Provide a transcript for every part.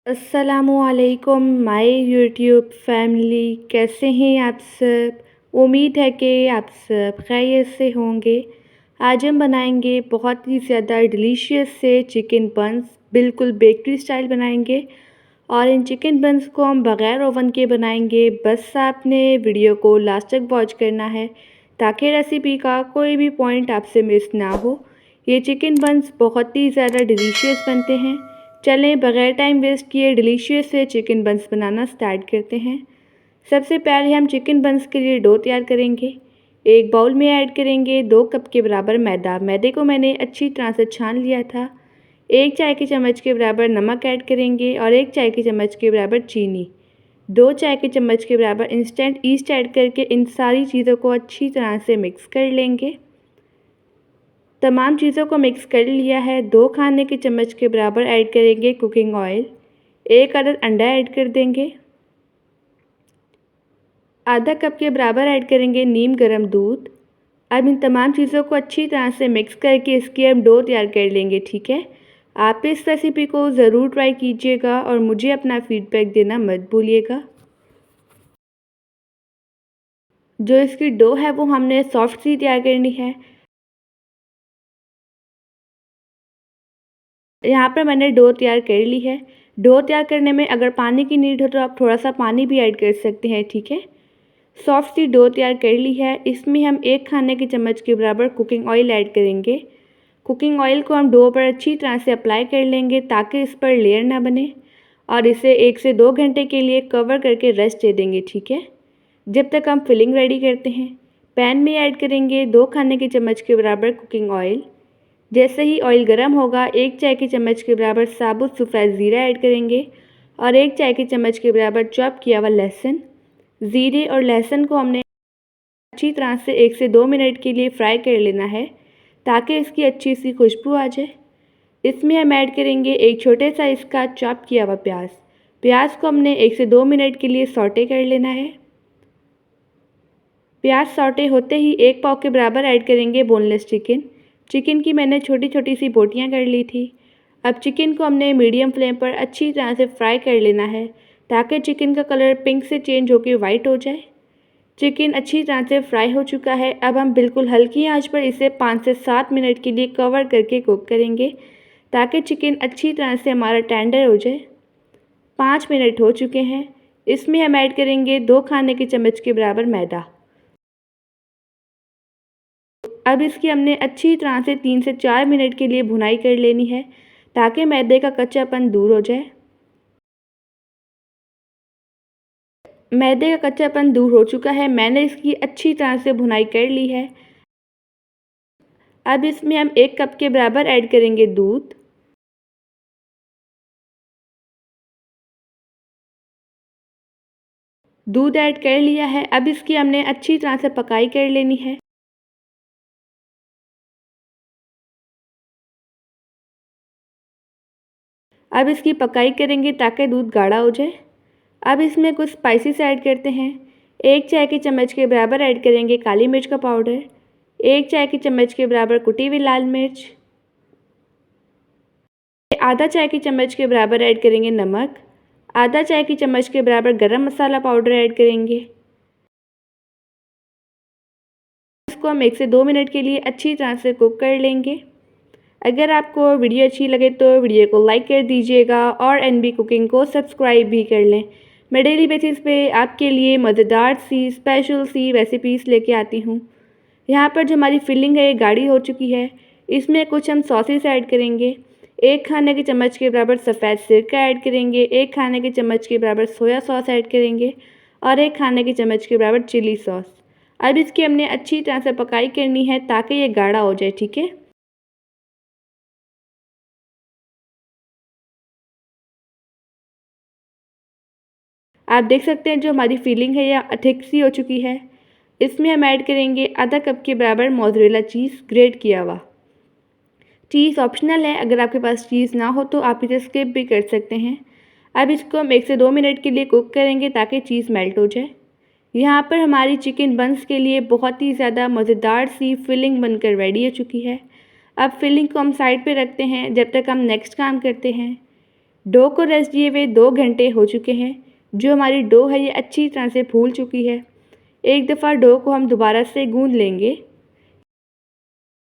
अस्सलामुअलैकुम my YouTube family, कैसे हैं आप सब। उम्मीद है कि आप सब खैरियत से होंगे। आज हम बनाएंगे बहुत ही ज़्यादा डिलीशियस से चिकन बन्स, बिल्कुल बेकरी स्टाइल बनाएंगे। और इन चिकन बन्स को हम बग़ैर ओवन के बनाएंगे। बस आपने वीडियो को लास्ट तक वॉच करना है ताकि रेसिपी का कोई भी पॉइंट आपसे मिस ना हो। ये चिकन बन्स बहुत ही ज़्यादा डिलीशियस बनते हैं। चलें बग़ैर टाइम वेस्ट किए डिलीशियस से चिकन बन्स बनाना स्टार्ट करते हैं। सबसे पहले हम चिकन बन्स के लिए डो तैयार करेंगे। एक बाउल में ऐड करेंगे 2 कप के बराबर मैदा। मैदे को मैंने अच्छी तरह से छान लिया था। 1 चाय के चम्मच के बराबर नमक ऐड करेंगे और 1 चाय के चम्मच के बराबर चीनी। 2 चाय के चम्मच के बराबर इंस्टेंट ईस्ट ऐड करके इन सारी चीज़ों को अच्छी तरह से मिक्स कर लेंगे। तमाम चीज़ों को मिक्स कर लिया है। 2 खाने के चम्मच के बराबर ऐड करेंगे कुकिंग ऑयल। 1 अदद अंडा ऐड कर देंगे। आधा कप के बराबर ऐड करेंगे नीम गर्म दूध। अब इन तमाम चीज़ों को अच्छी तरह से मिक्स करके इसकी हम डो तैयार कर लेंगे। ठीक है, आप इस रेसिपी को ज़रूर ट्राई कीजिएगा और मुझे अपना फीडबैक देना मत भूलिएगा। जो इसकी डो है वो हमने सॉफ्ट सी तैयार करनी है। यहाँ पर मैंने डो तैयार कर ली है। डो तैयार करने में अगर पानी की नीड हो तो आप थोड़ा सा पानी भी ऐड कर सकते हैं। ठीक है, सॉफ्ट सी डो तैयार कर ली है। इसमें हम 1 खाने के चम्मच के बराबर कुकिंग ऑयल ऐड करेंगे। कुकिंग ऑयल को हम डो पर अच्छी तरह से अप्लाई कर लेंगे ताकि इस पर लेयर ना बने और इसे 1 से 2 घंटे के लिए कवर करके रेस्ट दे देंगे। ठीक है, जब तक हम फिलिंग रेडी करते हैं। पैन में ऐड करेंगे 2 खाने के चम्मच के बराबर कुकिंग ऑयल। जैसे ही ऑयल गर्म होगा 1 चाय के चम्मच के बराबर साबुत सफ़ेद ज़ीरा ऐड करेंगे और 1 चाय के चम्मच के बराबर चॉप किया हुआ लहसुन। ज़ीरे और लहसुन को हमने अच्छी तरह से 1 से 2 मिनट के लिए फ्राई कर लेना है ताकि इसकी अच्छी सी खुशबू आ जाए। इसमें हम ऐड करेंगे एक छोटे साइज़ का चॉप किया हुआ प्याज। प्याज को हमने 1 से 2 मिनट के लिए सौटे कर लेना है। प्याज सौटे होते ही 1 पाव के बराबर ऐड करेंगे बोनलेस चिकन। चिकन की मैंने छोटी छोटी सी बोटियां कर ली थी। अब चिकन को हमने मीडियम फ्लेम पर अच्छी तरह से फ्राई कर लेना है ताकि चिकन का कलर पिंक से चेंज होकर वाइट हो जाए। चिकन अच्छी तरह से फ्राई हो चुका है। अब हम बिल्कुल हल्की आंच पर इसे 5 से 7 मिनट के लिए कवर करके कुक करेंगे ताकि चिकन अच्छी तरह से हमारा टेंडर हो जाए। 5 मिनट हो चुके हैं। इसमें हम ऐड करेंगे 2 खाने के चम्मच के बराबर मैदा। अब इसकी हमने अच्छी तरह से 3 से 4 मिनट के लिए भुनाई कर लेनी है ताकि मैदे का कच्चापन दूर हो जाए। मैदे का कच्चापन दूर हो चुका है। मैंने इसकी अच्छी तरह से भुनाई कर ली है। अब इसमें हम 1 कप के बराबर ऐड करेंगे दूध। दूध ऐड कर लिया है। अब इसकी हमने अच्छी तरह से पकाई कर लेनी है। अब इसकी पकाई करेंगे ताकि दूध गाढ़ा हो जाए। अब इसमें कुछ स्पाइसेस ऐड करते हैं। 1 चाय के चम्मच के बराबर ऐड करेंगे काली मिर्च का पाउडर। 1 चाय के चम्मच के बराबर कुटी हुई लाल मिर्च। आधा चाय के चम्मच के बराबर ऐड करेंगे नमक। आधा चाय की चम्मच के बराबर गरम मसाला पाउडर ऐड करेंगे। इसको हम 1 से 2 मिनट के लिए अच्छी तरह से कुक कर लेंगे। अगर आपको वीडियो अच्छी लगे तो वीडियो को लाइक कर दीजिएगा और एनबी कुकिंग को सब्सक्राइब भी कर लें। मैं डेली बेसिस पे आपके लिए मज़ेदार सी स्पेशल सी रेसिपीज़ लेके आती हूँ। यहाँ पर जो हमारी फिलिंग है ये गाढ़ी हो चुकी है। इसमें कुछ हम सॉसेस ऐड करेंगे। 1 खाने के चम्मच के बराबर सफ़ेद सिरका ऐड करेंगे। 1 खाने के चम्मच के बराबर सोया सॉस ऐड करेंगे और 1 खाने के चम्मच के बराबर चिली सॉस। अब इसकी हमने अच्छी तरह से पकाई करनी है ताकि ये गाढ़ा हो जाए। ठीक है, आप देख सकते हैं जो हमारी फिलिंग है यह थिक सी हो चुकी है। इसमें हम ऐड करेंगे आधा कप के बराबर मोज़रेला चीज़ ग्रेट किया हुआ। चीज़ ऑप्शनल है, अगर आपके पास चीज़ ना हो तो आप इसे स्किप भी कर सकते हैं। अब इसको हम 1 से 2 मिनट के लिए कुक करेंगे ताकि चीज़ मेल्ट हो जाए। यहाँ पर हमारी चिकन बन्स के लिए बहुत ही ज़्यादा मज़ेदार सी फिलिंग बनकर रेडी हो चुकी है। अब फिलिंग को हम साइड पे रखते हैं जब तक हम नेक्स्ट काम करते हैं। डो को रेस्ट दिए हुए 2 घंटे हो चुके हैं। जो हमारी डो है ये अच्छी तरह से फूल चुकी है। एक दफ़ा डो को हम दोबारा से गूंद लेंगे।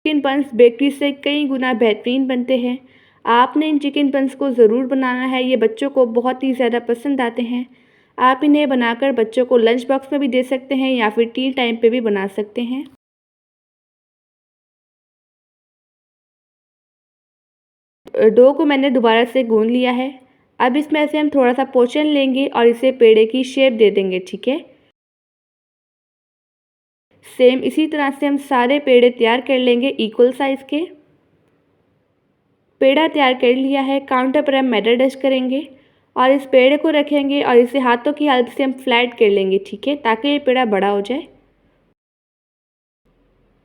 चिकन बन्स बेकरी से कई गुना बेहतरीन बनते हैं। आपने इन चिकन बन्स को ज़रूर बनाना है, ये बच्चों को बहुत ही ज़्यादा पसंद आते हैं। आप इन्हें बनाकर बच्चों को लंच बॉक्स में भी दे सकते हैं या फिर टी टाइम पे भी बना सकते हैं। डो को मैंने दोबारा से गूंद लिया है। अब इसमें से हम थोड़ा सा पोर्शन लेंगे और इसे पेड़े की शेप दे देंगे, ठीक है। सेम इसी तरह से हम सारे पेड़े तैयार कर लेंगे इक्वल साइज़ के। पेड़ा तैयार कर लिया है। काउंटर पर हम मैदा डस्ट करेंगे और इस पेड़े को रखेंगे और इसे हाथों की हेल्प से हम फ्लैट कर लेंगे, ठीक है, ताकि ये पेड़ा बड़ा हो जाए।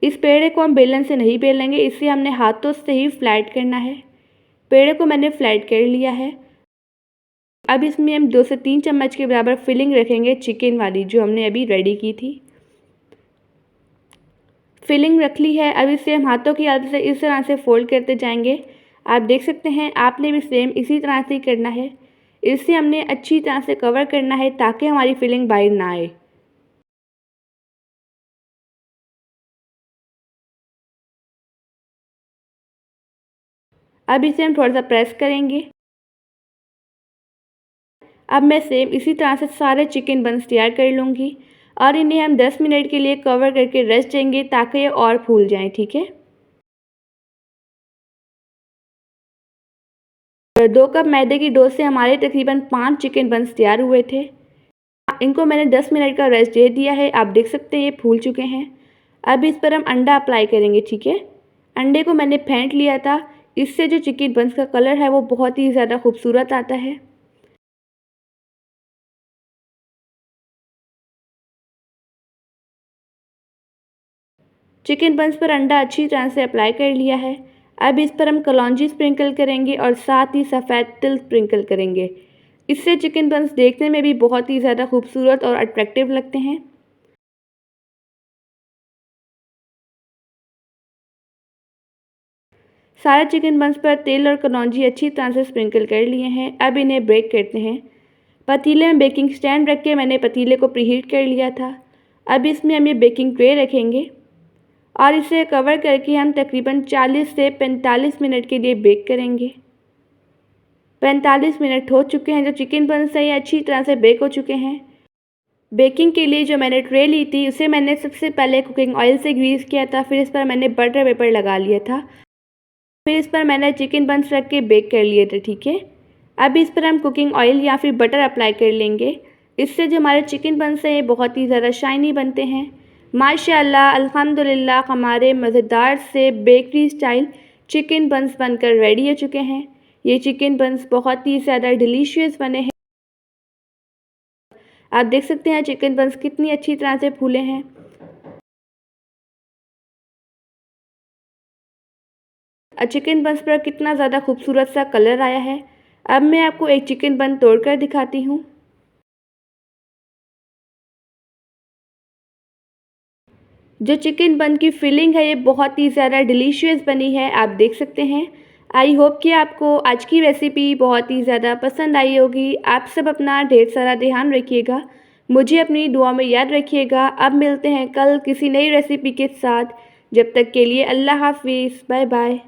इस पेड़े को हम बेलन से नहीं बेल लेंगे, इसे हमने हाथों से ही फ्लैट करना है। पेड़े को मैंने फ्लैट कर लिया है। अब इसमें हम 2 से 3 चम्मच के बराबर फिलिंग रखेंगे चिकन वाली, जो हमने अभी रेडी की थी। फिलिंग रख ली है। अब इसे हम हाथों की हेल्प से इस तरह से फोल्ड करते जाएंगे। आप देख सकते हैं आपने भी सेम इसी तरह से ही करना है। इसे हमने अच्छी तरह से कवर करना है ताकि हमारी फिलिंग बाहर ना आए। अब इसे हम थोड़ा सा प्रेस करेंगे। अब मैं सेम इसी तरह से सारे चिकन बन्स तैयार कर लूँगी और इन्हें हम 10 मिनट के लिए कवर करके रेस्ट देंगे ताकि ये और फूल जाएं, ठीक है। 2 कप मैदे की डो से हमारे तकरीबन 5 चिकन बन्स तैयार हुए थे। इनको मैंने 10 मिनट का रेस्ट दे दिया है। आप देख सकते हैं ये फूल चुके हैं। अब इस पर हम अंडा अप्लाई करेंगे, ठीक है। अंडे को मैंने फेंट लिया था। इससे जो चिकन बन्स का कलर है वो बहुत ही ज़्यादा खूबसूरत आता है। चिकन बन्स पर अंडा अच्छी तरह से अप्लाई कर लिया है। अब इस पर हम कलौंजी स्प्रिंकल करेंगे और साथ ही सफ़ेद तिल स्प्रिंकल करेंगे। इससे चिकन बन्स देखने में भी बहुत ही ज़्यादा खूबसूरत और अट्रैक्टिव लगते हैं। सारे चिकन बन्स पर तेल और कलौंजी अच्छी तरह से स्प्रिंकल कर लिए हैं। अब इन्हें बेक करते हैं। पतीले में बेकिंग स्टैंड रख के मैंने पतीले को प्रीहीट कर लिया था। अब इसमें हम ये बेकिंग ट्रे रखेंगे और इसे कवर करके हम तकरीबन 40 से 45 मिनट के लिए बेक करेंगे। 45 मिनट हो चुके हैं। जो चिकन बन्स हैं ये अच्छी तरह से बेक हो चुके हैं। बेकिंग के लिए जो मैंने ट्रे ली थी उसे मैंने सबसे पहले कुकिंग ऑयल से ग्रीस किया था, फिर इस पर मैंने बटर पेपर लगा लिया था, फिर इस पर मैंने चिकन बन्स रख के बेक कर लिए थे, ठीक है। अब इस पर हम कुकिंग ऑयल या फिर बटर अप्लाई कर लेंगे। इससे जो हमारे चिकन बन्स हैं ये बहुत ही ज़्यादा शाइनी बनते हैं। माशाल्लाह अल्हम्दुलिल्लाह हमारे मज़ेदार से बेकरी स्टाइल चिकन बन्स बनकर रेडी हो चुके हैं। ये चिकन बन्स बहुत ही ज़्यादा डिलीशियस बने हैं। आप देख सकते हैं चिकन बन्स कितनी अच्छी तरह से फूले हैं। चिकन बन्स पर कितना ज़्यादा खूबसूरत सा कलर आया है। अब मैं आपको एक चिकन बन तोड़कर दिखाती हूँ। जो चिकन बन की फिलिंग है ये बहुत ही ज़्यादा डिलीशियस बनी है, आप देख सकते हैं। आई होप कि आपको आज की रेसिपी बहुत ही ज़्यादा पसंद आई होगी। आप सब अपना ढेर सारा ध्यान रखिएगा। मुझे अपनी दुआ में याद रखिएगा। अब मिलते हैं कल किसी नई रेसिपी के साथ। जब तक के लिए अल्लाह हाफ़िज़, बाय बाय।